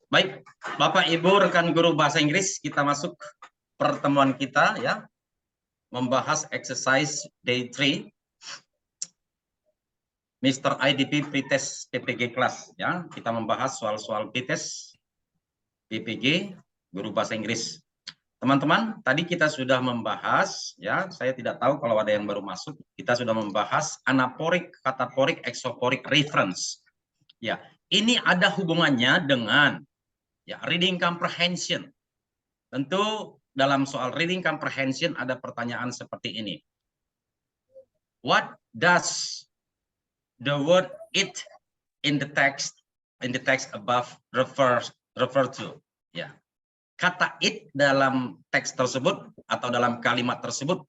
Baik, Bapak Ibu rekan guru bahasa Inggris, kita masuk pertemuan kita ya, membahas exercise day 3 Mr. IDP pretest PPG kelas ya. Kita membahas soal-soal pretest PPG guru bahasa Inggris. Teman-teman, tadi kita sudah membahas ya, saya tidak tahu kalau ada yang baru masuk, kita sudah membahas anaporik, kataporik, eksoporik reference. Ya, ini ada hubungannya dengan ya, reading comprehension. Tentu dalam soal reading comprehension ada pertanyaan seperti ini. What does the word it in the text above refer to? Ya. Kata it dalam teks tersebut atau dalam kalimat tersebut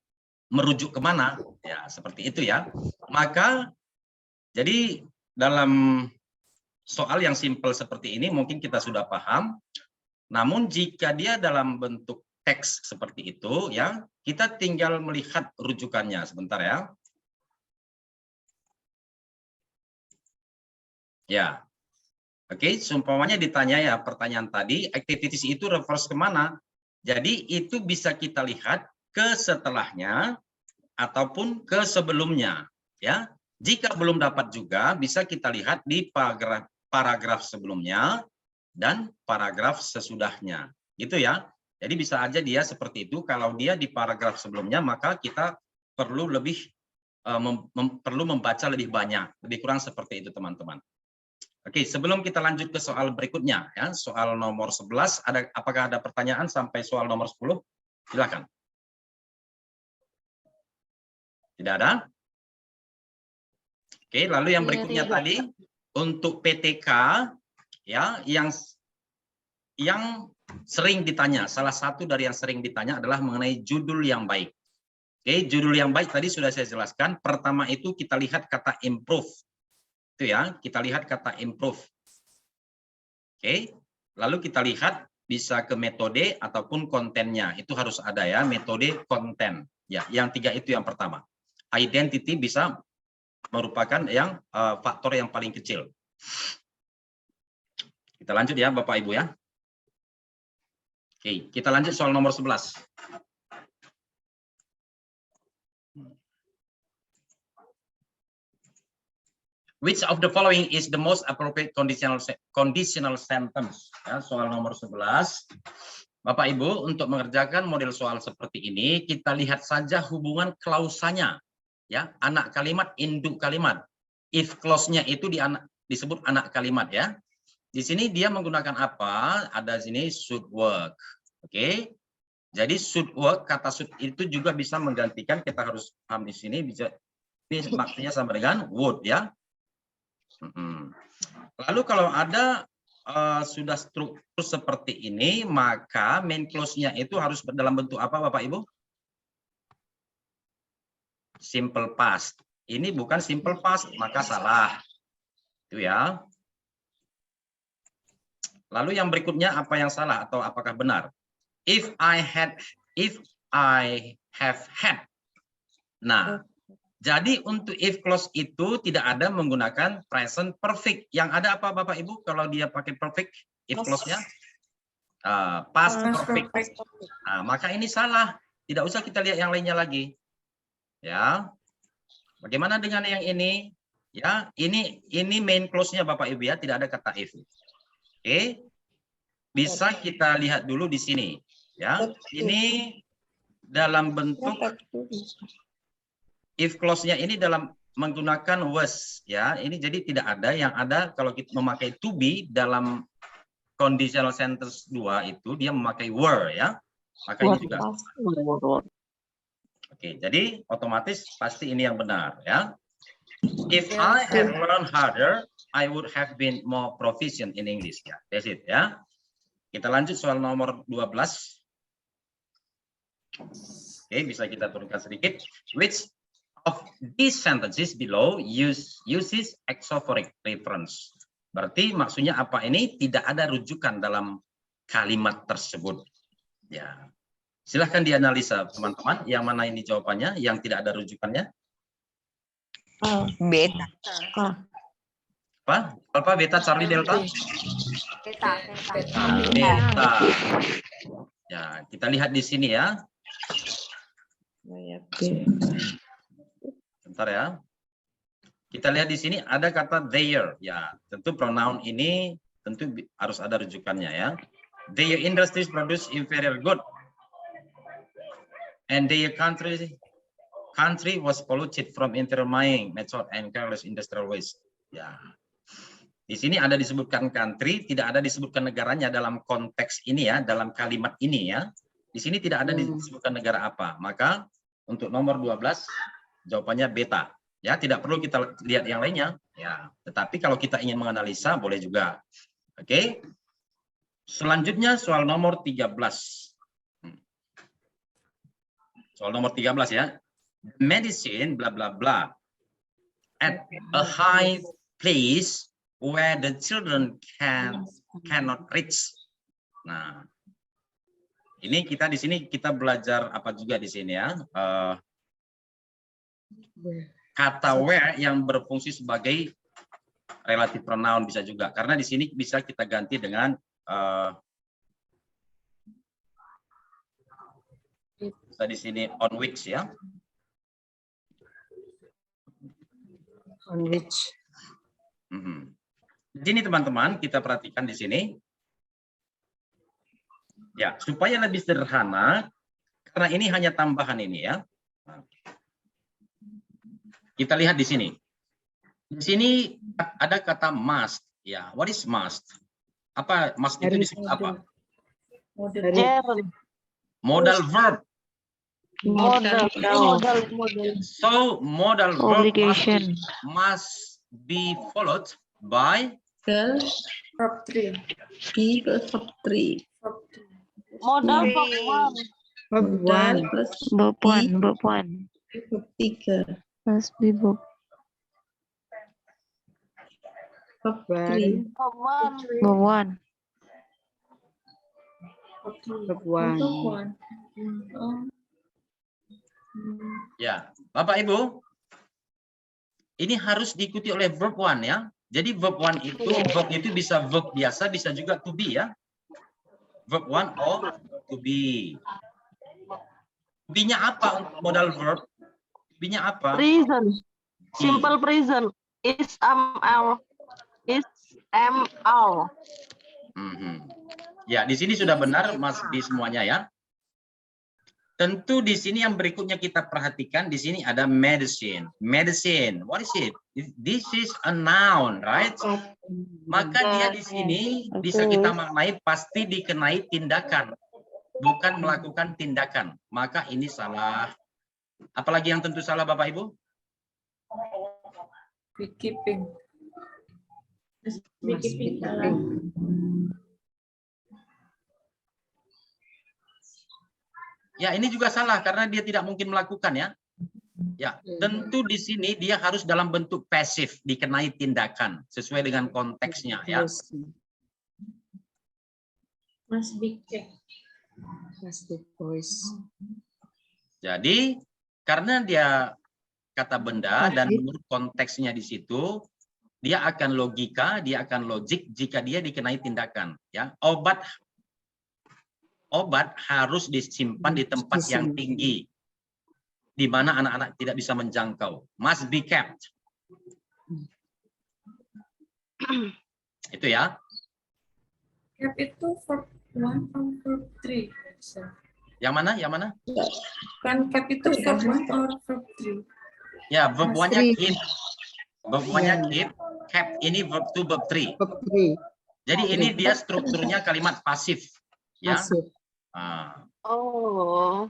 merujuk kemana? Ya, seperti itu ya. Maka jadi dalam soal yang simpel seperti ini mungkin kita sudah paham. Namun jika dia dalam bentuk teks seperti itu ya, kita tinggal melihat rujukannya sebentar ya. Ya. Oke, seumpamanya ditanya ya pertanyaan tadi, activities itu refers kemana? Jadi itu bisa kita lihat ke setelahnya ataupun ke sebelumnya ya. Jika belum dapat juga bisa kita lihat di paragraf sebelumnya dan paragraf sesudahnya. Gitu ya. Jadi bisa aja dia seperti itu. Kalau dia di paragraf sebelumnya maka kita perlu perlu membaca lebih banyak. Lebih kurang seperti itu teman-teman. Oke, sebelum kita lanjut ke soal berikutnya ya, soal nomor 11, apakah ada pertanyaan sampai soal nomor 10? Silakan. Tidak ada? Oke, lalu yang berikutnya tadi untuk PTK ya yang sering ditanya, salah satu dari yang sering ditanya adalah mengenai judul yang baik. Oke, judul yang baik tadi sudah saya jelaskan. Pertama itu kita lihat kata improve. Itu ya, kita lihat kata improve. Oke, lalu kita lihat bisa ke metode ataupun kontennya. Itu harus ada ya, metode, konten. Ya, yang tiga itu yang pertama. Identity bisa merupakan yang faktor yang paling kecil. Kita lanjut ya Bapak Ibu ya. Oke, kita lanjut soal nomor 11. Which of the following is the most appropriate conditional sentence? Ya, soal nomor 11. Bapak Ibu, untuk mengerjakan model soal seperti ini, kita lihat saja hubungan klausanya. Ya, anak kalimat, induk kalimat. If clause-nya itu disebut anak kalimat ya. Di sini dia menggunakan apa? Ada sini should work. Oke. Jadi should work, kata should itu juga bisa menggantikan, kita harus paham di sini bisa ini maksudnya sama dengan would ya. Lalu kalau ada sudah struktur seperti ini, maka main clause-nya itu harus dalam bentuk apa Bapak Ibu? Simple past. Ini bukan simple past, maka salah. Itu ya. Lalu yang berikutnya apa yang salah atau apakah benar? If I have had. Nah, jadi untuk if clause itu tidak ada menggunakan present perfect. Yang ada apa Bapak Ibu kalau dia pakai perfect if clause-nya? Past perfect. Nah, maka ini salah. Tidak usah kita lihat yang lainnya lagi. Ya. Bagaimana dengan yang ini? Ya, ini main clause-nya Bapak Ibu ya, tidak ada kata if. Oke. Bisa kita lihat dulu di sini, ya. Ini dalam bentuk if clause-nya ini dalam menggunakan was ya. Ini jadi tidak ada, yang ada kalau kita memakai to be dalam conditional sentence 2 itu dia memakai were ya. Maka ini juga. Oke, jadi otomatis pasti ini yang benar ya. If I had learned harder, I would have been more proficient in English ya. That's it ya. Kita lanjut soal nomor 12. Oke, bisa kita turunkan sedikit. Which of these sentences below uses exophoric reference? Berarti maksudnya apa ini? Tidak ada rujukan dalam kalimat tersebut. Ya. Silahkan dianalisa teman-teman. Yang mana ini jawabannya? Yang tidak ada rujukannya? Beta. Apa? Alpha, beta, Charlie, delta? Beta. Beta. Ya, kita lihat di sini ya. Bentar ya. Kita lihat di sini ada kata their. Ya, tentu pronoun ini tentu harus ada rujukannya ya. Their industries produce inferior good. And their country was polluted from intermining method and careless industrial waste. Ya. Di sini ada disebutkan country, tidak ada disebutkan negaranya dalam konteks ini ya, dalam kalimat ini ya. Di sini tidak ada disebutkan negara apa. Maka untuk nomor 12 jawabannya beta. Ya, tidak perlu kita lihat yang lainnya. Ya, tetapi kalau kita ingin menganalisa boleh juga. Oke. Selanjutnya soal nomor 13. Soal nomor 13 ya. Medicine bla bla bla at a high place where the children cannot reach. Nah, ini kita di sini kita belajar apa juga di sini ya. Kata where yang berfungsi sebagai relative pronoun bisa juga, karena di sini bisa kita ganti dengan bisa di sini on which ya. On which. Di sini teman-teman kita perhatikan di sini. Ya, supaya lebih sederhana, karena ini hanya tambahan ini ya. Kita lihat di sini. Di sini ada kata must. Ya, what is must? Apa must itu disebut apa? Modal verb. Modal. So modal verb must be followed by Verb 3. Verb 3. Modal Verb 1 plus Verb 1. Verb 3. Must be verb. Verb 3. Verb 1. Verb 1. ya, Bapak Ibu. Ini harus diikuti oleh verb 1 ya. Jadi verb 1 itu bisa verb biasa, bisa juga to be ya. Verb 1 or to be. To be-nya apa untuk modal verb? To be-nya apa? Present. Simple present. Is am. Ya, di sini sudah benar must be semuanya ya. Tentu di sini yang berikutnya kita perhatikan, di sini ada medicine. Medicine, what is it? This is a noun, right? Maka dia di sini bisa kita maknai pasti dikenai tindakan, bukan melakukan tindakan. Maka ini salah. Apalagi yang tentu salah Bapak Ibu? Beekeeping. Ya, ini juga salah karena dia tidak mungkin melakukan ya. Ya, tentu di sini dia harus dalam bentuk pasif, dikenai tindakan sesuai dengan konteksnya ya. Must be kept. Must be voice. Jadi karena dia kata benda dan menurut konteksnya di situ, dia akan logika, dia akan logik jika dia dikenai tindakan ya. Obat harus disimpan di tempat yang tinggi, di mana anak-anak tidak bisa menjangkau. Must be kept. Itu ya. Kept itu verb 1 atau verb 3? Yang mana? Yang mana? Kan kept itu verb 1 atau verb 3? Ya, verb 1-nya keep. Verb 1-nya keep. Kept ini verb 2, verb 3. Verb 3. Jadi ini dia strukturnya kalimat pasif. Ya. Pasif. Oh.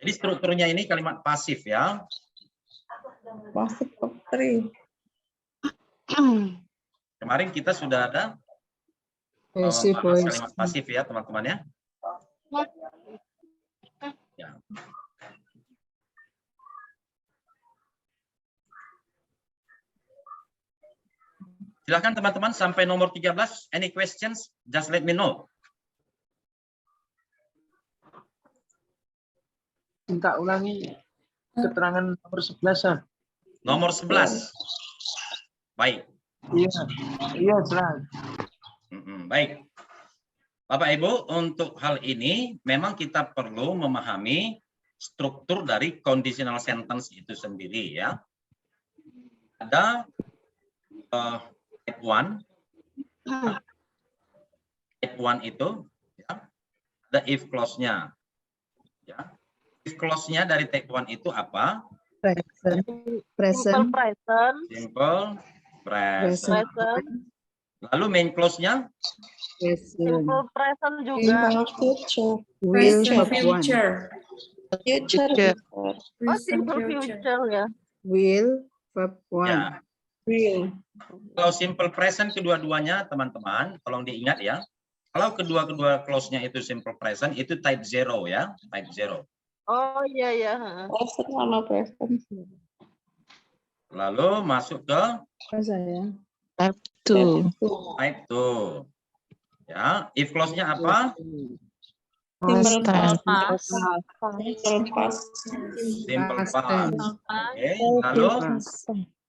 Jadi strukturnya ini kalimat pasif ya. Pasif verb 3. Kemarin kita sudah ada Pasif voice. kalimat pasif ya teman-teman ya. Ya. Silakan teman-teman sampai nomor 13. Any questions? Just let me know. Minta ulangi keterangan nomor 11. Nomor 11. Baik. Yes. Yes, right. Baik. Bapak Ibu, untuk hal ini memang kita perlu memahami struktur dari conditional sentence itu sendiri ya. Ada type 1. Type 1 itu ya, ada if clause-nya. Ya. If clause-nya dari type 1 itu apa? Simple Present. present. Simple present. Present. Lalu main clause-nya Simple present juga. Will Present verb 1. future. Future. Oh, Present simple future ya. Will verb 1. ya. Kalau simple present kedua-duanya teman-teman, tolong diingat ya. Kalau kedua-kedua clause-nya itu simple present, itu type 0 ya, type 0. Oh iya ya. Present sama present. Lalu masuk ke Saya. Type 2. type 2. Ya, if clause-nya apa? Past tense. Simple past. Simple Past past. tense. Oke, lalu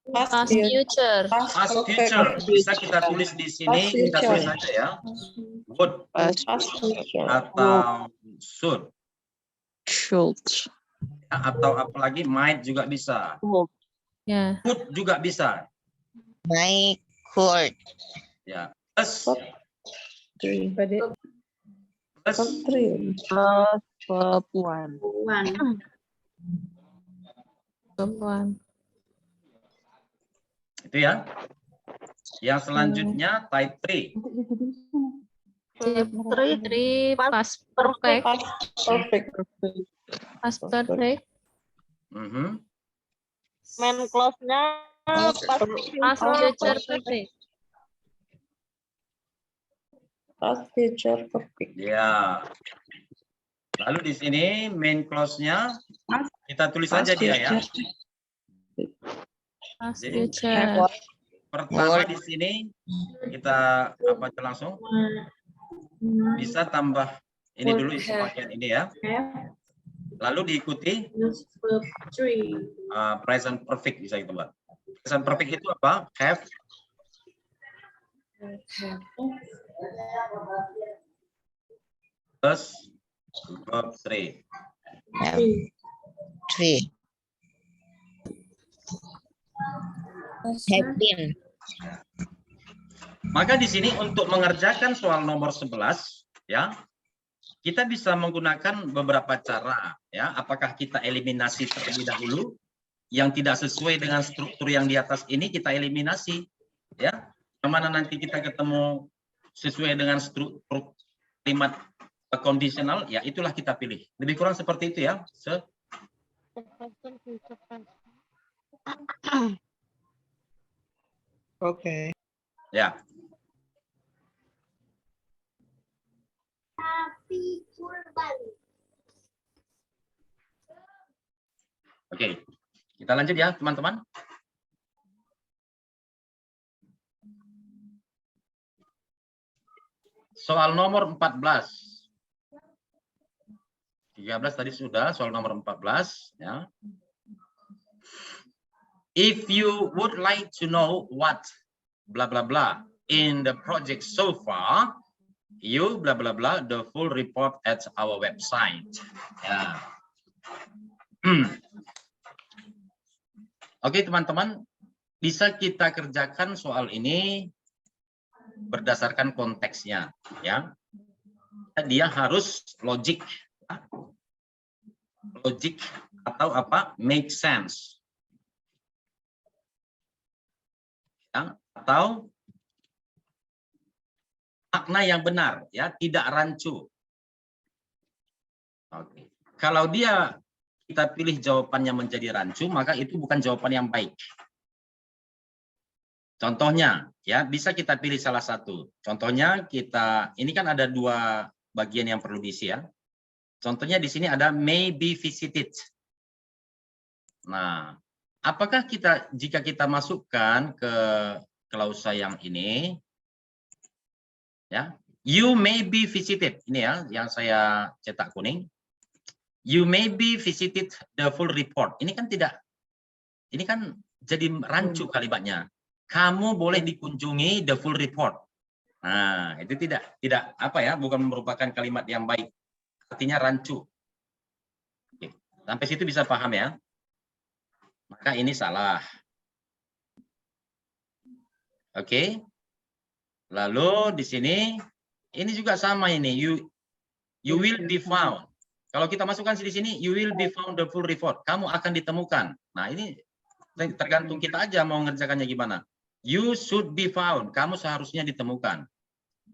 Past future. past future. Bisa kita tulis di sini, Past kita tulis future. aja ya. Would Past Past future. atau should. should. Ya, atau apalagi might juga bisa. Ya. Could juga bisa. Might, could. Ya, plus Three. plus Three. Plus verb 1. One. Verb 1. itu ya. Yang selanjutnya type 3. Type 3. Past perfect. Perfect. Past perfect. Mhm. Main clause-nya past Past future perfect. Past future perfect. Ya. Lalu di sini main clause-nya kita tulis Past saja dia ya. Past Jadi, future. Pertama di sini kita apa aja langsung bisa tambah ini dulu isi bagian ini ya. Have. Lalu diikuti Plus verb 3. present perfect bisa kita buat. Present perfect itu apa? Have Have. plus verb 3. Three. Have been. Maka di sini untuk mengerjakan soal nomor 11 ya, kita bisa menggunakan beberapa cara ya. Apakah kita eliminasi terlebih dahulu yang tidak sesuai dengan struktur yang di atas ini kita eliminasi ya. Yang mana nanti kita ketemu sesuai dengan struktur kalimat kondisional ya itulah kita pilih. Lebih kurang seperti itu ya. Okay. Ya. Oke, kita lanjut ya teman-teman. Soal nomor 14. 13 tadi sudah, soal nomor 14 ya. If you would like to know what blah blah blah in the project so far, you blah blah blah the full report at our website. Ya. Oke teman-teman, bisa kita kerjakan soal ini berdasarkan konteksnya ya. Dia harus logik. Logik atau apa? Make sense. Ya, atau makna yang benar ya, tidak rancu. Oke. Kalau dia kita pilih jawabannya menjadi rancu, maka itu bukan jawaban yang baik. Contohnya ya, bisa kita pilih salah satu. Contohnya kita ini kan ada dua bagian yang perlu diisi ya. Contohnya di sini ada may be visited. Nah, apakah kita jika kita masukkan ke klausa yang ini ya, you may be visited ini ya yang saya cetak kuning. You may be visited the full report. Ini kan tidak, ini kan jadi rancu kalimatnya. kamu boleh dikunjungi the full report. Nah, itu tidak apa ya, bukan merupakan kalimat yang baik. Artinya rancu. Oke. Sampai situ bisa paham ya? Maka ini salah. Oke. Lalu di sini ini juga sama ini. You will be found. Kalau kita masukkan di sini, you will be found the full report. Kamu akan ditemukan. Nah, ini tergantung kita aja mau ngerjakannya gimana. You should be found. Kamu seharusnya ditemukan.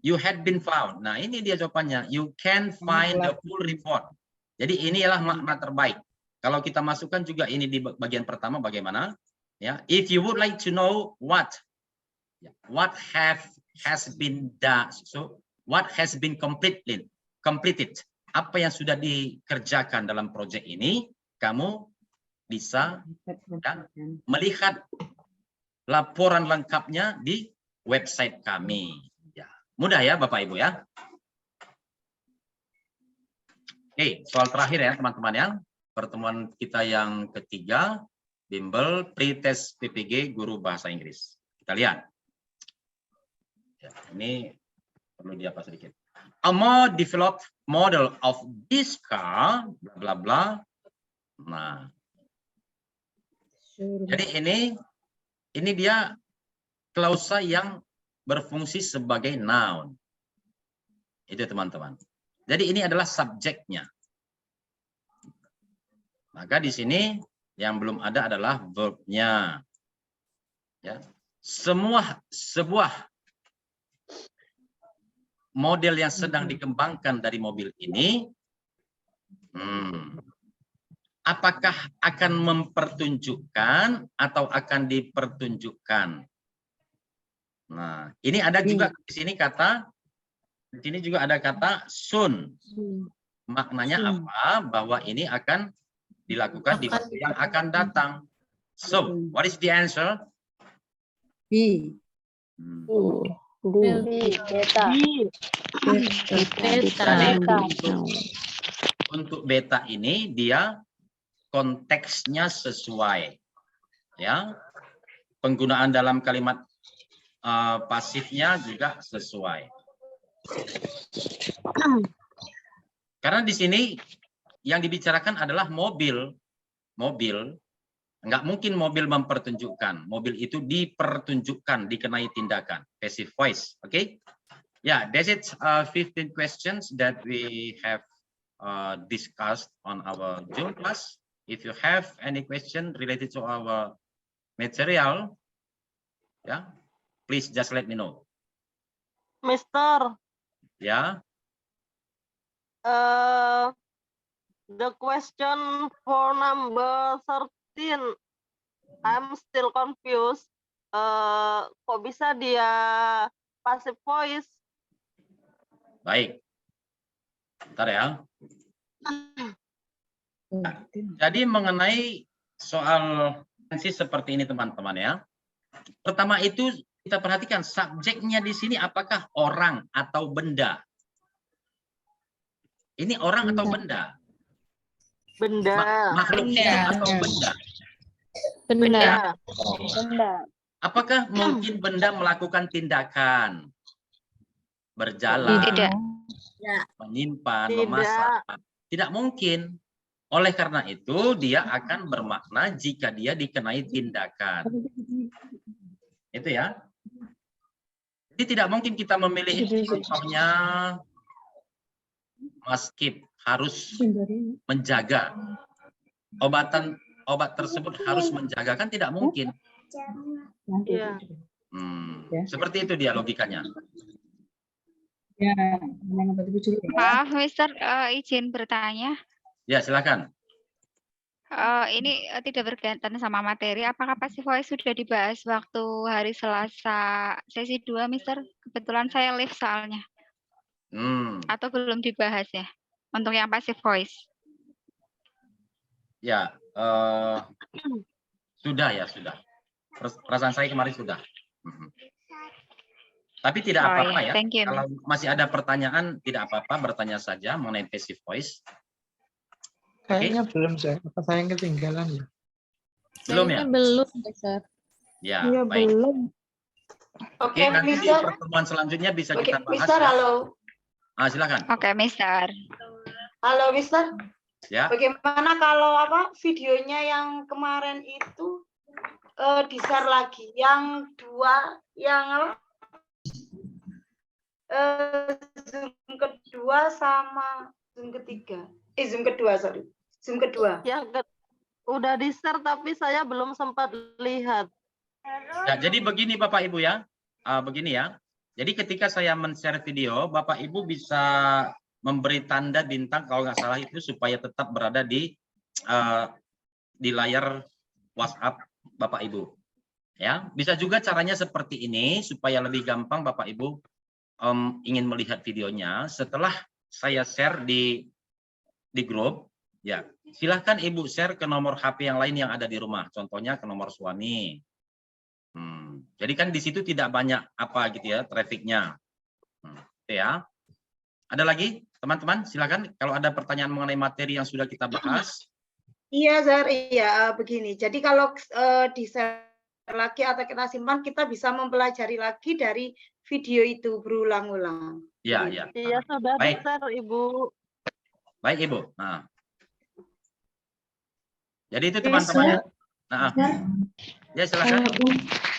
You had been found. Nah, ini dia jawabannya. You can find the full report. Jadi inilah makna terbaik. Kalau kita masukkan juga ini di bagian pertama bagaimana? Ya, if you would like to know what has been done. So, what has been completed. Apa yang sudah dikerjakan dalam proyek ini, kamu bisa melihat laporan lengkapnya di website kami. Ya, mudah ya Bapak Ibu ya. Oke, soal terakhir ya teman-teman ya. Pertemuan kita yang ketiga, bimbel pretest PPG guru bahasa Inggris. Kita lihat. Ya, ini perlu diapa sedikit. A more developed model of this car, bla bla bla. Nah, jadi ini dia klausa yang berfungsi sebagai noun. Itu teman-teman. Jadi ini adalah subjeknya. Maka di sini yang belum ada adalah verb-nya. Ya. Sebuah model yang sedang dikembangkan dari mobil ini, apakah akan mempertunjukkan atau akan dipertunjukkan? Nah, ini ada juga di sini juga ada kata soon. Maknanya apa? Bahwa ini akan dilakukan di waktu yang akan datang. So, what is the answer? B. Beta. Untuk beta ini dia konteksnya sesuai, ya. Penggunaan dalam kalimat pasifnya juga sesuai. Karena di sini yang dibicarakan adalah mobil. Nggak mungkin mobil mempertunjukkan. Mobil itu dipertunjukkan, dikenai tindakan. Passive voice, oke? Okay? Yeah, that's it. 15 questions that we have discussed on our Zoom class. If you have any question related to our material, yeah, please just let me know. Mister, Yeah. the question for number 13, I'm still confused. Kok bisa dia passive voice? Baik. Bentar ya. Jadi mengenai soal seperti ini teman-teman ya. Pertama itu kita perhatikan subjeknya di sini apakah orang atau benda. Ini orang atau benda? Benda. Makhluk hidup atau benda? Benda. Apakah mungkin benda melakukan tindakan? Berjalan, Tidak. menyimpan, Tidak. memasak? Tidak mungkin. Oleh karena itu dia akan bermakna jika dia dikenai tindakan. Itu ya. Jadi tidak mungkin kita memilih contohnya must keep, harus menjaga. Obat tersebut harus menjaga, kan tidak mungkin. Iya. Seperti itu dia logikanya. Maaf, Mister, izin bertanya. Ya, silakan. Ini tidak berkaitan sama materi. Apakah passive voice sudah dibahas waktu hari Selasa sesi 2, Mister? Kebetulan saya live soalnya. Atau belum dibahas ya? Untuk yang passive voice. Ya, sudah ya, sudah. Perasaan saya kemarin sudah. Tapi tidak apa-apa ya. Kalau masih ada pertanyaan, tidak apa-apa, bertanya saja mengenai passive voice. Kayaknya belum, saya. Apa saya yang ketinggalan ya? Belum ya? Belum, Mister. Ya, baik. Oke, Oke, nanti di Mister. pertemuan selanjutnya bisa Oke, kita bahas. Mister, Ya. halo. Silakan. Oke, Mister. Halo, Mister. Ya. Bagaimana kalau videonya yang kemarin itu di-share lagi? Yang dua, yang Zoom kedua sama Zoom ketiga. Zoom kedua, sorry. Zoom kedua. Udah di-share tapi saya belum sempat lihat. Ya, jadi begini Bapak Ibu ya. Begini ya. Jadi ketika saya men-share video, Bapak Ibu bisa memberi tanda bintang kalau nggak salah itu supaya tetap berada di layar WhatsApp Bapak Ibu. Ya, bisa juga caranya seperti ini supaya lebih gampang Bapak Ibu ingin melihat videonya setelah saya share di grup. Ya, silahkan Ibu share ke nomor HP yang lain yang ada di rumah. Contohnya ke nomor suami. Jadi kan di situ tidak banyak apa gitu ya trafiknya. Ya. Ada lagi teman-teman? Silakan kalau ada pertanyaan mengenai materi yang sudah kita bahas. Iya, Zar. Iya, begini. Jadi kalau di-share lagi atau kita simpan, kita bisa mempelajari lagi dari video itu berulang-ulang. Iya, iya. Iya, sudah Baik. di-share, Ibu. Baik, Ibu. Nah. Jadi itu teman-teman. Ya, silakan.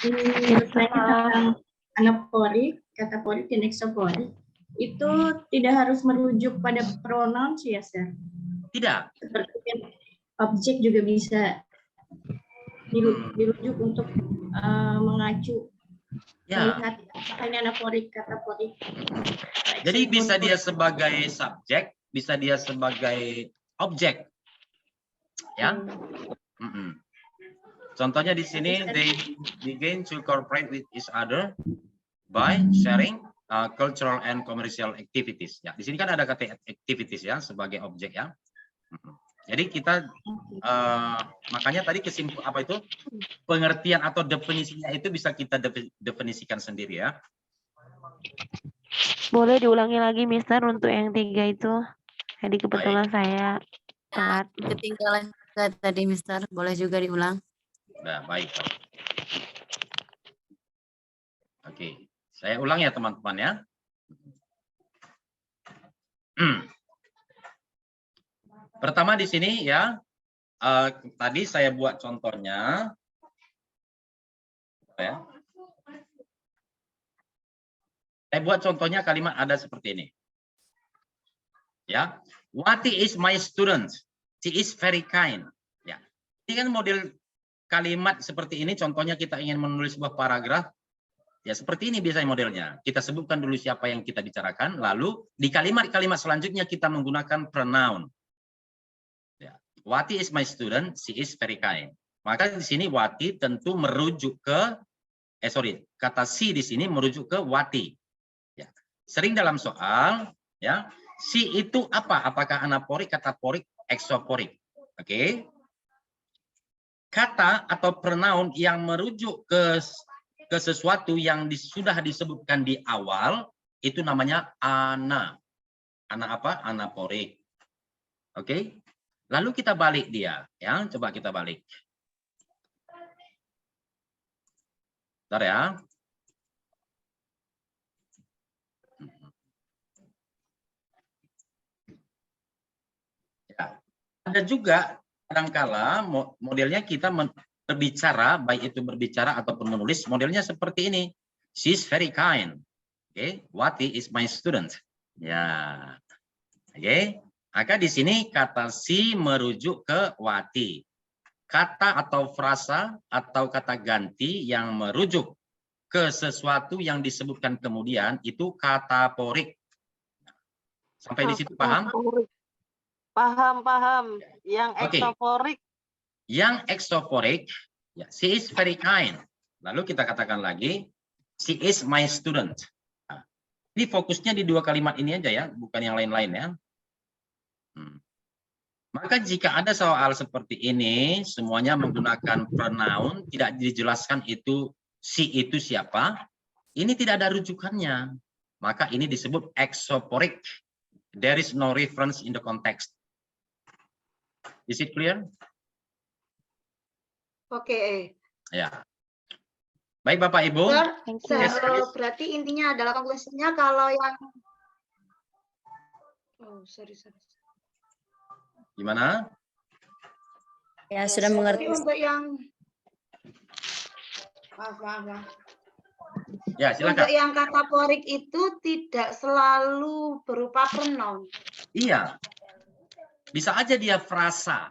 Tentang anaporik, kataporik, dan eksoporik itu tidak harus merujuk pada pronouns ya, Sir? Tidak. Seperti objek juga bisa dirujuk untuk mengacu melihat apakah ini anaporik, kataporik. Jadi bisa dia sebagai subjek, bisa dia sebagai objek. Ya. Contohnya di sini, they begin to cooperate with each other by sharing cultural and commercial activities. Ya, di sini kan ada kata activities ya sebagai objek ya. Jadi kita makanya tadi pengertian atau definisinya itu bisa kita definisikan sendiri ya. Boleh diulangi lagi, Mister, untuk yang 3 itu. Jadi kebetulan saya telat. Ketinggalan tadi, Mister. Boleh juga diulang. Nah, baik. Oke, saya ulang ya teman-teman ya. Pertama di sini ya, tadi saya buat contohnya. Ya. Saya buat contohnya kalimat ada seperti ini. Ya, Wati is my student. She is very kind. Ya, ini kan model kalimat seperti ini. Contohnya kita ingin menulis sebuah paragraf. Ya, seperti ini biasanya modelnya. Kita sebutkan dulu siapa yang kita bicarakan, lalu di kalimat-kalimat selanjutnya kita menggunakan pronoun. Ya, Wati is my student. She is very kind. Maka di sini Wati tentu merujuk ke kata si di sini merujuk ke Wati. Ya. Sering dalam soal ya, si itu apa? Apakah anaporik, kataporik, eksoporik? Oke. Kata atau pronoun yang merujuk ke sesuatu yang sudah disebutkan di awal itu namanya ana. Ana apa? Anaporik. Oke. Lalu kita balik dia ya, coba kita balik. Bentar ya. Ya. Ada juga kadangkala modelnya kita berbicara, baik itu berbicara ataupun menulis, modelnya seperti ini. She's very kind. Oke, Wati is my student. Ya. Oke. Maka di sini kata si merujuk ke Wati. Kata atau frasa atau kata ganti yang merujuk ke sesuatu yang disebutkan kemudian itu kataporik. Sampai di situ paham? Paham. Yang eksoporik. Yang eksoporik, ya, she is very kind. Lalu kita katakan lagi, she is my student. Nah, ini fokusnya di dua kalimat ini aja ya, bukan yang lain-lain ya. Maka jika ada soal seperti ini, semuanya menggunakan pronoun, tidak dijelaskan itu si itu siapa, ini tidak ada rujukannya. Maka ini disebut exoporik. There is no reference in the context. Is it clear? Oke. Ya. Baik Bapak Ibu. Berarti intinya adalah konklusinya kalau yang Gimana? Ya, sudah mengerti. Untuk yang maaf. Ya, silakan. Untuk yang kataporik itu tidak selalu berupa pronoun. Iya. Bisa aja dia frasa.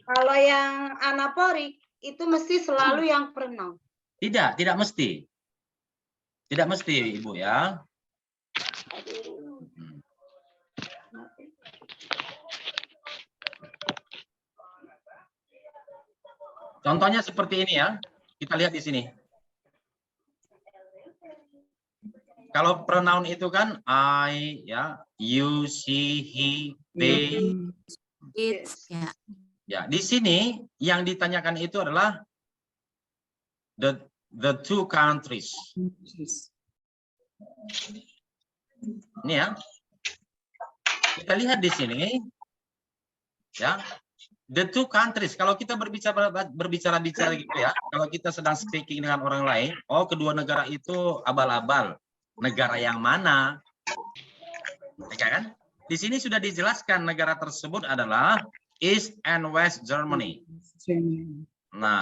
Kalau yang anaporik itu mesti selalu yang pronoun. Tidak mesti. Tidak mesti, Ibu ya. Contohnya seperti ini ya. Kita lihat di sini. Kalau pronoun itu kan I, ya, you, she, he, they. Ya. Ya, di sini yang ditanyakan itu adalah the two countries. Ini ya. Kita lihat di sini. Ya. The two countries. Kalau kita berbicara gitu ya. Kalau kita sedang speaking dengan orang lain, oh kedua negara itu abal-abal. Negara yang mana? Ya kan? Di sini sudah dijelaskan negara tersebut adalah East and West Germany. Nah,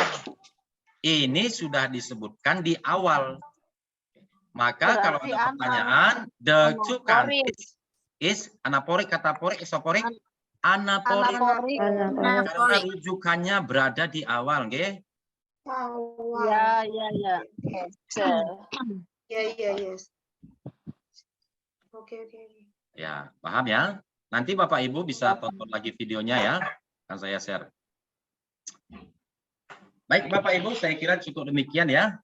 ini sudah disebutkan di awal. Maka kalau ada pertanyaan, the two countries is anaporik, kataporik, isoporik, anaporik. Karena rujukannya berada di awal, nggih. Ya. Yes. Oke. Ya, paham ya? Nanti Bapak Ibu bisa tonton lagi videonya ya. Akan saya share. Baik Bapak Ibu, saya kira cukup demikian ya.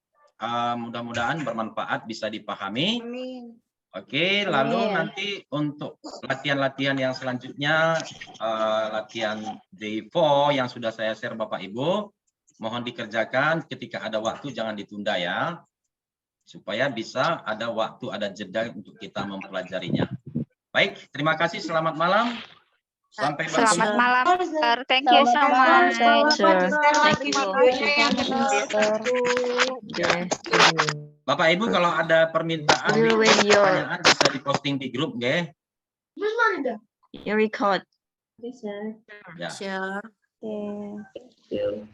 Mudah-mudahan bermanfaat, bisa dipahami. Amin. Oke, lalu nanti untuk latihan-latihan yang selanjutnya, latihan day 4 yang sudah saya share Bapak Ibu, mohon dikerjakan ketika ada waktu, jangan ditunda ya. Supaya bisa ada waktu, ada jeda untuk kita mempelajarinya. Baik, terima kasih. Selamat malam. Sampai bertemu. Selamat malam, Sir. Thank you so much. Bapak Ibu kalau ada permintaan, pertanyaan bisa diposting di grup, nggih. You record. Ya. Sure. Thank you.